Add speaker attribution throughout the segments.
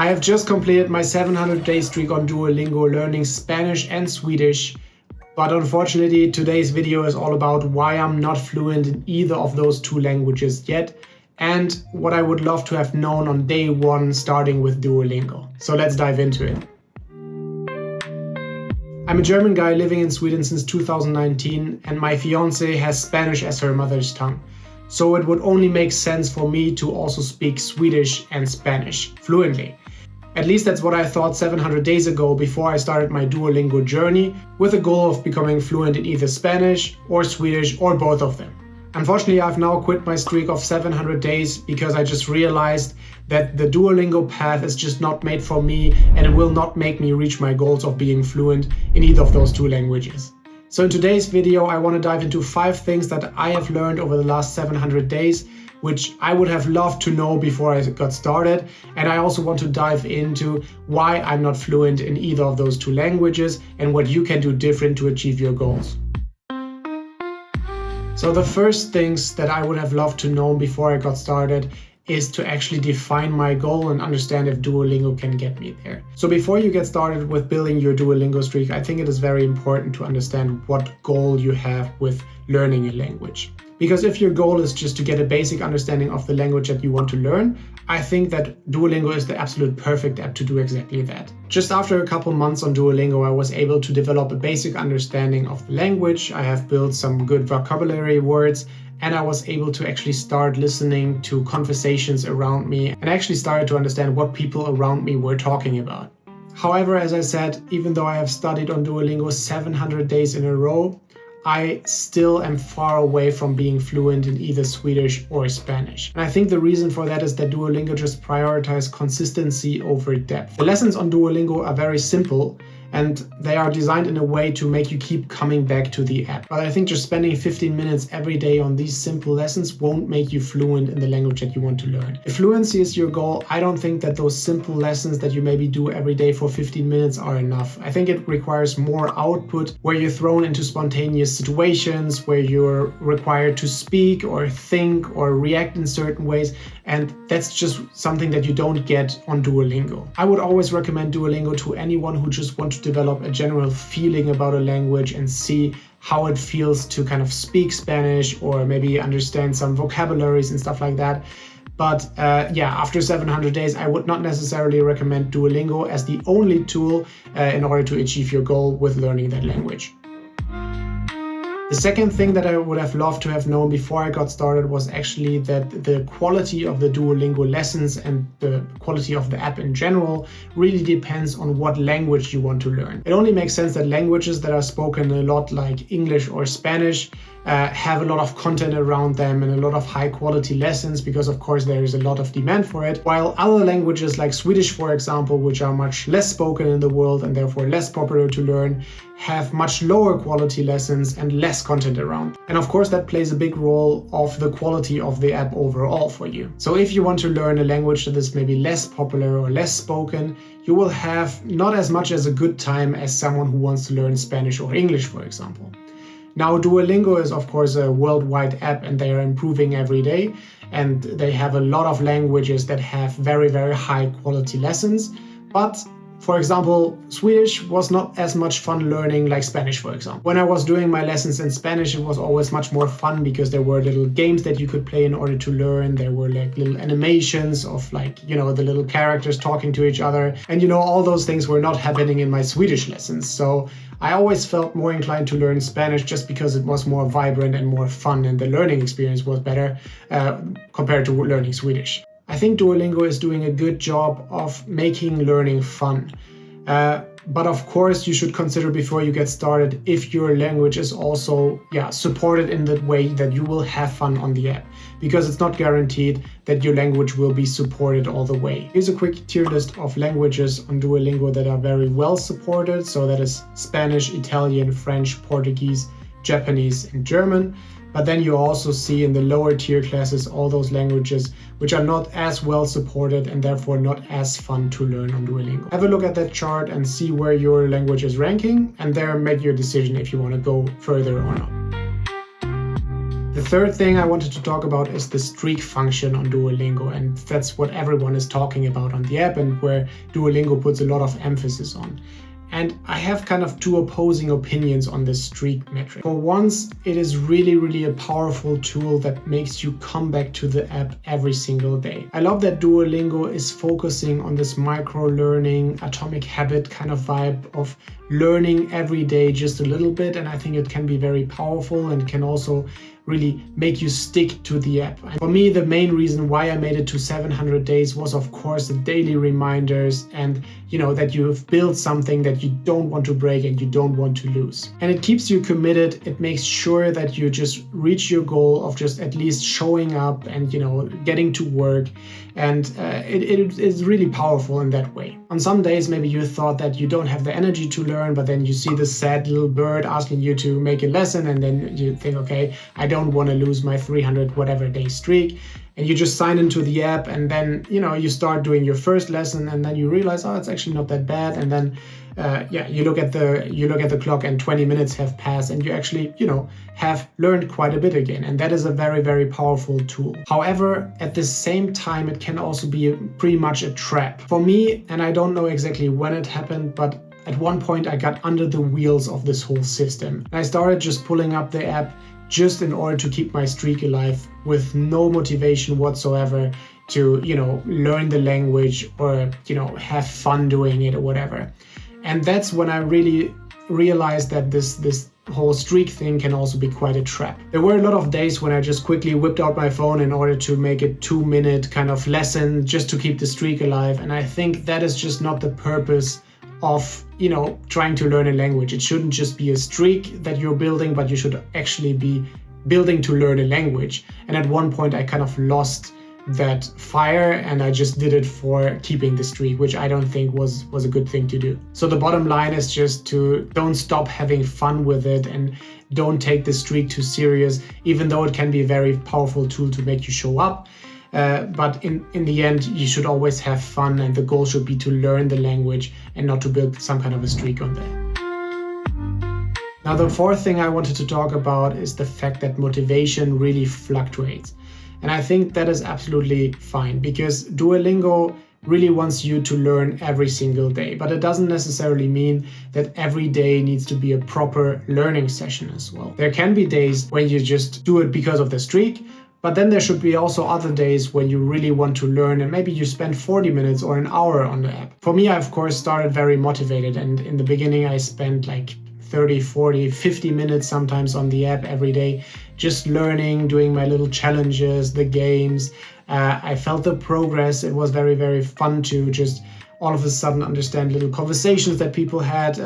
Speaker 1: I have just completed my 700-day streak on Duolingo learning Spanish and Swedish, but unfortunately today's video is all about why I'm not fluent in either of those two languages yet and what I would love to have known on day one starting with Duolingo. So let's dive into it. I'm a German guy living in Sweden since 2019 and my fiance has Spanish as her mother's tongue. So it would only make sense for me to also speak Swedish and Spanish fluently. At least that's what I thought 700 days ago before I started my Duolingo journey with the goal of becoming fluent in either Spanish or Swedish or both of them. Unfortunately, I've now quit my streak of 700 days because I just realized that the Duolingo path is just not made for me and it will not make me reach my goals of being fluent in either of those two languages. So in today's video, I want to dive into 5 things that I have learned over the last 700 days, which I would have loved to know before I got started. And I also want to dive into why I'm not fluent in either of those two languages and what you can do different to achieve your goals. So the first things that I would have loved to know before I got started is to actually define my goal and understand if Duolingo can get me there. So before you get started with building your Duolingo streak, I think it is very important to understand what goal you have with learning a language. Because if your goal is just to get a basic understanding of the language that you want to learn, I think that Duolingo is the absolute perfect app to do exactly that. Just after a couple months on Duolingo, I was able to develop a basic understanding of the language. I have built some good vocabulary words, and I was able to actually start listening to conversations around me and actually started to understand what people around me were talking about. However, as I said, even though I have studied on Duolingo 700 days in a row, I still am far away from being fluent in either Swedish or Spanish. And I think the reason for that is that Duolingo just prioritizes consistency over depth. The lessons on Duolingo are very simple and they are designed in a way to make you keep coming back to the app. But I think just spending 15 minutes every day on these simple lessons won't make you fluent in the language that you want to learn. If fluency is your goal, I don't think that those simple lessons that you maybe do every day for 15 minutes are enough. I think it requires more output where you're thrown into spontaneous situations, where you're required to speak or think or react in certain ways. And that's just something that you don't get on Duolingo. I would always recommend Duolingo to anyone who just wants to develop a general feeling about a language and see how it feels to kind of speak Spanish or maybe understand some vocabularies and stuff like that. But after 700 days, I would not necessarily recommend Duolingo as the only tool in order to achieve your goal with learning that language. The second thing that I would have loved to have known before I got started was actually that the quality of the Duolingo lessons and the quality of the app in general really depends on what language you want to learn. It only makes sense that languages that are spoken a lot like English or Spanish have a lot of content around them and a lot of high quality lessons because of course there is a lot of demand for it, while other languages like Swedish, for example, which are much less spoken in the world and therefore less popular to learn, have much lower quality lessons and less content around. And of course that plays a big role of the quality of the app overall for you. So if you want to learn a language that is maybe less popular or less spoken, you will have not as much as a good time as someone who wants to learn Spanish or English, for example. Now, Duolingo is of course a worldwide app and they are improving every day and they have a lot of languages that have very, very high quality lessons. But for example, Swedish was not as much fun learning like Spanish, for example. When I was doing my lessons in Spanish, it was always much more fun because there were little games that you could play in order to learn. There were like little animations of the little characters talking to each other. And all those things were not happening in my Swedish lessons. So I always felt more inclined to learn Spanish just because it was more vibrant and more fun and the learning experience was better compared to learning Swedish. I think Duolingo is doing a good job of making learning fun. But of course, you should consider before you get started if your language is also supported in that way that you will have fun on the app. Because it's not guaranteed that your language will be supported all the way. Here's a quick tier list of languages on Duolingo that are very well supported. So that is Spanish, Italian, French, Portuguese, Japanese, and German. But then you also see in the lower tier classes all those languages which are not as well supported and therefore not as fun to learn on Duolingo. Have a look at that chart and see where your language is ranking and there make your decision if you want to go further or not. The third thing I wanted to talk about is the streak function on Duolingo, and that's what everyone is talking about on the app and where Duolingo puts a lot of emphasis on. And I have kind of two opposing opinions on this streak metric. For once, it is really a powerful tool that makes you come back to the app every single day. I love that Duolingo is focusing on this micro-learning, atomic habit kind of vibe of learning every day just a little bit, and I think it can be very powerful and can also really make you stick to the app. And for me, the main reason why I made it to 700 days was of course the daily reminders and that you have built something that you don't want to break and you don't want to lose. And it keeps you committed. It makes sure that you just reach your goal of just at least showing up and getting to work. And it is really powerful in that way. On some days, maybe you thought that you don't have the energy to learn, but then you see this sad little bird asking you to make a lesson, and then you think, okay, I don't want to lose my 300 whatever day streak. And you just sign into the app, and then you start doing your first lesson, and then you realize, oh, it's actually not that bad. And then you look at the clock and 20 minutes have passed, and you actually have learned quite a bit again. And that is a very powerful tool. However, at the same time, it can also be pretty much a trap for me. And I don't know exactly when it happened, but at one point I got under the wheels of this whole system. And I started just pulling up the app just in order to keep my streak alive, with no motivation whatsoever to learn the language or have fun doing it or whatever. And that's when I really realized that this whole streak thing can also be quite a trap. There were a lot of days when I just quickly whipped out my phone in order to make a 2-minute kind of lesson just to keep the streak alive, and I think that is just not the purpose of trying to learn a language. It shouldn't just be a streak that you're building, but you should actually be building to learn a language. And at one point I kind of lost that fire, and I just did it for keeping the streak, which I don't think was a good thing to do. So the bottom line is just to don't stop having fun with it, and don't take the streak too serious, even though it can be a very powerful tool to make you show up. But in the end, you should always have fun, and the goal should be to learn the language and not to build some kind of a streak on that. Now, the fourth thing I wanted to talk about is the fact that motivation really fluctuates. And I think that is absolutely fine, because Duolingo really wants you to learn every single day, but it doesn't necessarily mean that every day needs to be a proper learning session as well. There can be days when you just do it because of the streak, but then there should be also other days when you really want to learn, and maybe you spend 40 minutes or an hour on the app. For me, I of course started very motivated, and in the beginning I spent like 30, 40, 50 minutes sometimes on the app every day, just learning, doing my little challenges, the games. I felt the progress. It was very fun to just all of a sudden understand little conversations that people had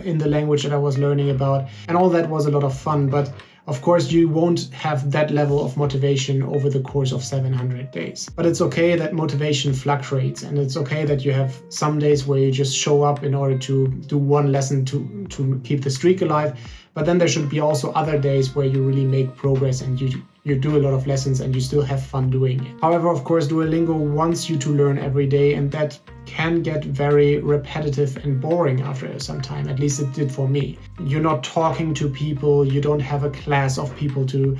Speaker 1: in the language that I was learning about. And all that was a lot of fun. But of course, you won't have that level of motivation over the course of 700 days. But it's okay that motivation fluctuates, and it's okay that you have some days where you just show up in order to do one lesson to keep the streak alive. But then there should be also other days where you really make progress and you do a lot of lessons and you still have fun doing it. However, of course, Duolingo wants you to learn every day, and that can get very repetitive and boring after some time. At least it did for me. You're not talking to people, you don't have a class of people to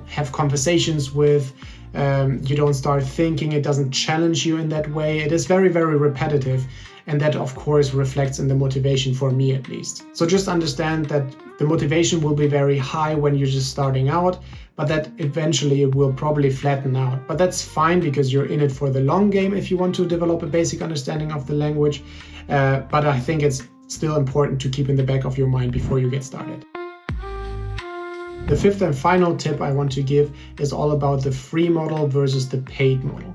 Speaker 1: have conversations with. You don't start thinking, it doesn't challenge you in that way. It is very repetitive, and that of course reflects in the motivation, for me at least. So just understand that the motivation will be very high when you're just starting out, but that eventually it will probably flatten out. But that's fine, because you're in it for the long game if you want to develop a basic understanding of the language. But I think it's still important to keep in the back of your mind before you get started. The fifth and final tip I want to give is all about the free model versus the paid model.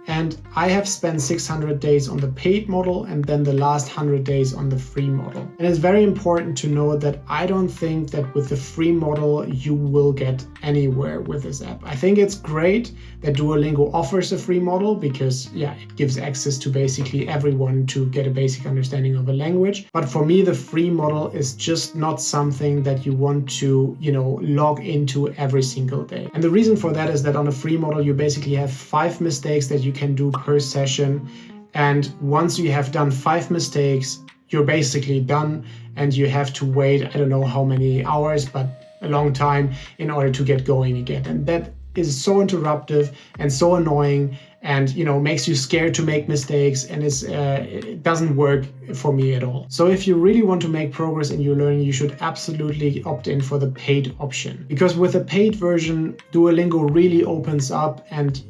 Speaker 1: And I have spent 600 days on the paid model and then the last 100 days on the free model. And it's very important to know that I don't think that with the free model you will get anywhere with this app. I think it's great that Duolingo offers a free model, because it gives access to basically everyone to get a basic understanding of a language. But for me, the free model is just not something that you want to, log into every single day. And the reason for that is that on a free model, you basically have 5 mistakes that you can do per session. And once you have done 5 mistakes, you're basically done, and you have to wait, I don't know how many hours, but a long time in order to get going again. And that is so interruptive and so annoying, and makes you scared to make mistakes, and it doesn't work for me at all. So if you really want to make progress in your learning, you should absolutely opt in for the paid option, because with the paid version, Duolingo really opens up and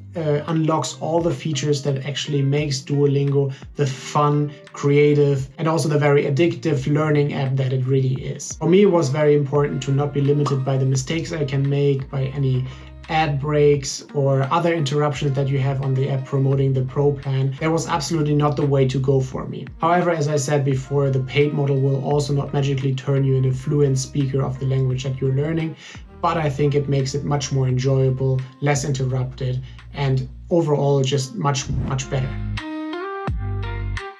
Speaker 1: unlocks all the features that actually makes Duolingo the fun, creative, and also the very addictive learning app that it really is. For me, it was very important to not be limited by the mistakes I can make, by any ad breaks or other interruptions that you have on the app promoting the pro plan. That was absolutely not the way to go for me. However, as I said before, the paid model will also not magically turn you into a fluent speaker of the language that you're learning, but I think it makes it much more enjoyable, less interrupted, and overall just much better.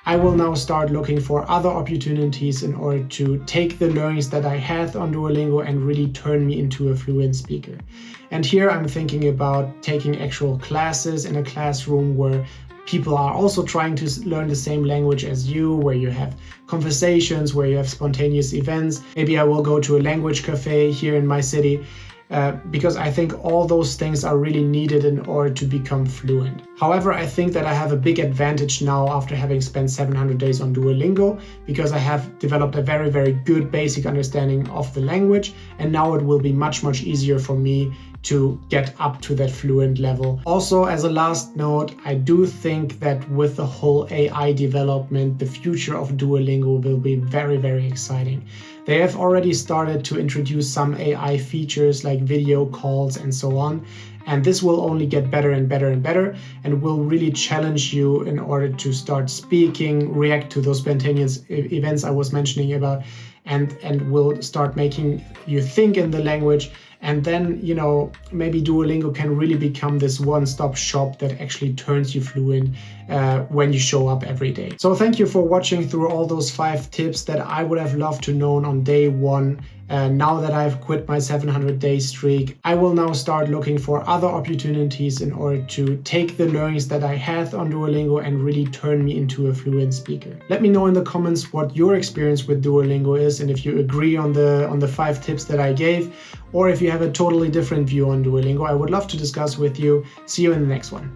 Speaker 1: I will now start looking for other opportunities in order to take the learnings that I had on Duolingo and really turn me into a fluent speaker. And here I'm thinking about taking actual classes in a classroom where people are also trying to learn the same language as you, where you have conversations, where you have spontaneous events. Maybe I will go to a language cafe here in my city, because I think all those things are really needed in order to become fluent. However, I think that I have a big advantage now after having spent 700 days on Duolingo, because I have developed a very good basic understanding of the language, and now it will be much easier for me to get up to that fluent level. Also, as a last note, I do think that with the whole AI development, the future of Duolingo will be very exciting. They have already started to introduce some AI features like video calls and so on. And this will only get better and better, and will really challenge you in order to start speaking, react to those spontaneous events I was mentioning about, and will start making you think in the language. And then, maybe Duolingo can really become this one-stop shop that actually turns you fluent when you show up every day. So thank you for watching through all those 5 tips that I would have loved to know on day 1. Now that I've quit my 700-day streak, I will now start looking for other opportunities in order to take the learnings that I had on Duolingo and really turn me into a fluent speaker. Let me know in the comments what your experience with Duolingo is, and if you agree on the 5 tips that I gave, or if you have a totally different view on Duolingo. I would love to discuss with you. See you in the next one.